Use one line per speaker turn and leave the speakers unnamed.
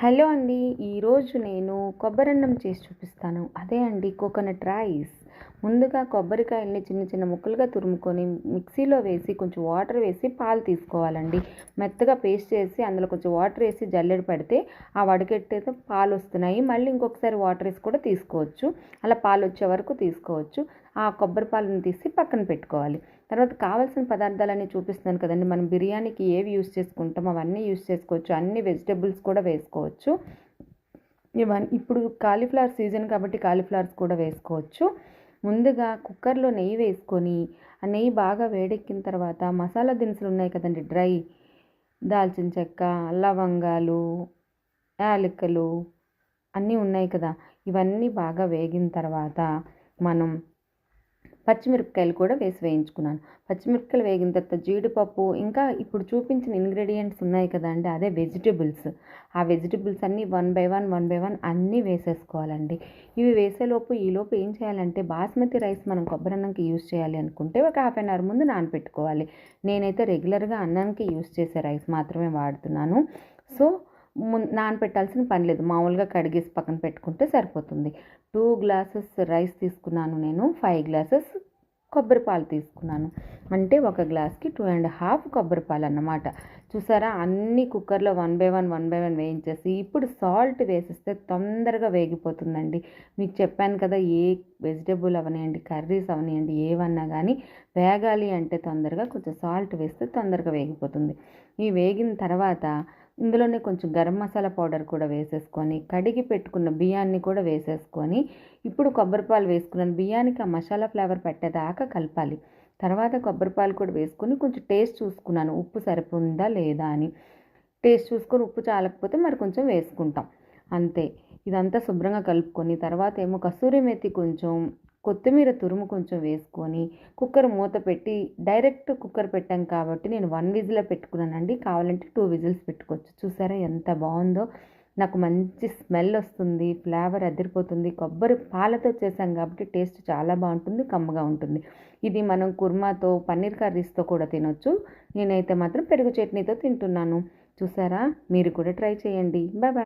Hello అండి. ఈరోజు నేను కొబ్బరన్నం చేసి చూపిస్తాను. అదే అండి కోకోనట్ రైస్. ముందుగా కొబ్బరికాయల్ని చిన్న చిన్న ముక్కలుగా తురుముకొని మిక్సీలో వేసి కొంచెం వాటర్ వేసి పాలు తీసుకోవాలండి. మెత్తగా పేస్ట్ చేసి అందులో కొంచెం వాటర్ వేసి జల్లెడ పెడితే ఆ వడగట్టేతో పాలు వస్తున్నాయి. మళ్ళీ ఇంకొకసారి వాటర్ వేసి కూడా తీసుకోవచ్చు. అలా పాలు వచ్చే వరకు తీసుకోవచ్చు. ఆ కొబ్బరి పాలను తీసి పక్కన పెట్టుకోవాలి. తర్వాత కావాల్సిన పదార్థాలన్నీ చూపిస్తున్నాను కదండి. మనం బిర్యానీకి ఏవి యూస్ చేసుకుంటామో అవన్నీ యూస్ చేసుకోవచ్చు. అన్ని వెజిటబుల్స్ కూడా వేసుకోవచ్చు. ఇప్పుడు కాలీఫ్లవర్ సీజన్ కాబట్టి కాలీఫ్లవర్స్ కూడా వేసుకోవచ్చు. ముందుగా కుక్కర్లో నెయ్యి వేసుకొని ఆ నెయ్యి బాగా వేడెక్కిన తర్వాత మసాలా దినుసులు ఉన్నాయి కదండి, డ్రై దాల్చిన చెక్క, లవంగాలు, యాలకులు అన్నీ ఉన్నాయి కదా, ఇవన్నీ బాగా వేగిన తర్వాత మనం పచ్చిమిరపకాయలు కూడా వేసి వేయించుకున్నాను. పచ్చిమిరపకాయలు వేగిన తర్వాత జీడిపప్పు, ఇంకా ఇప్పుడు చూపించిన ఇంగ్రీడియంట్స్ ఉన్నాయి కదండి, అదే వెజిటబుల్స్. ఆ వెజిటబుల్స్ అన్నీ వన్ బై వన్ అన్నీ వేసేసుకోవాలండి. ఇవి వేసేలోపు ఈలోపు ఏం చేయాలంటే బాస్మతి రైస్ మనం కొబ్బరన్నంకి యూస్ చేయాలి అనుకుంటే ఒక హాఫ్ అన్ అవర్ ముందు నానపెట్టుకోవాలి. నేనైతే రెగ్యులర్గా అన్నానికి యూస్ చేసే రైస్ మాత్రమే వాడుతున్నాను. సో నానపెట్టాల్సిన పని లేదు. మామూలుగా కడిగేసి పక్కన పెట్టుకుంటే సరిపోతుంది. 2 గ్లాసెస్ రైస్ తీసుకున్నాను నేను. 5 గ్లాసెస్ కొబ్బరి పాలు తీసుకున్నాను. అంటే ఒక గ్లాస్కి 2.5 కొబ్బరి పాలు అన్నమాట. చూసారా, అన్నీ కుక్కర్లో వన్ బై వన్ వేయించేసి ఇప్పుడు సాల్ట్ వేసిస్తే తొందరగా వేగిపోతుందండి. మీకు చెప్పాను కదా, ఏ వెజిటబుల్ అవనివ్వండి, కర్రీస్ అవనివ్వండి, ఏవన్నా కానీ వేగాలి అంటే తొందరగా కొంచెం సాల్ట్ వేస్తే తొందరగా వేగిపోతుంది. ఈ వేగిన తర్వాత ఇందులోనే కొంచెం గరం మసాలా పౌడర్ కూడా వేసేసుకొని కడిగి పెట్టుకున్న బియ్యాన్ని కూడా వేసేసుకొని ఇప్పుడు కొబ్బరిపాలు వేసుకున్నాను. బియ్యానికి ఆ మసాలా ఫ్లేవర్ పెట్టేదాకా కలపాలి. తర్వాత కొబ్బరిపాలు కూడా వేసుకొని కొంచెం టేస్ట్ చూసుకున్నాను, ఉప్పు సరిపోయిందా లేదా అని. టేస్ట్ చూసుకొని ఉప్పు చాలకపోతే మరి కొంచెం వేసుకుంటాం, అంతే. ఇదంతా శుభ్రంగా కలుపుకొని తర్వాత ఏమో కసూరి మెతి కొంచెం, కొత్తిమీర తురుము కొంచెం వేసుకొని కుక్కర్ మూత పెట్టి, డైరెక్ట్ కుక్కర్ పెట్టాం కాబట్టి నేను 1 విజిల్ పెట్టుకున్నానండి. కావాలంటే 2 విజిల్స్ పెట్టుకోవచ్చు. చూసారా ఎంత బాగుందో. నాకు మంచి స్మెల్ వస్తుంది, ఫ్లేవర్ అదిరిపోతుంది. కొబ్బరి పాలతో చేసాం కాబట్టి టేస్ట్ చాలా బాగుంటుంది, కమ్మగా ఉంటుంది. ఇది మనం కుర్మాతో, పన్నీర్ కర్రీస్తో కూడా తినొచ్చు. నేనైతే మాత్రం పెరుగు చట్నీతో తింటున్నాను. చూసారా, మీరు కూడా ట్రై చేయండి. Bye bye.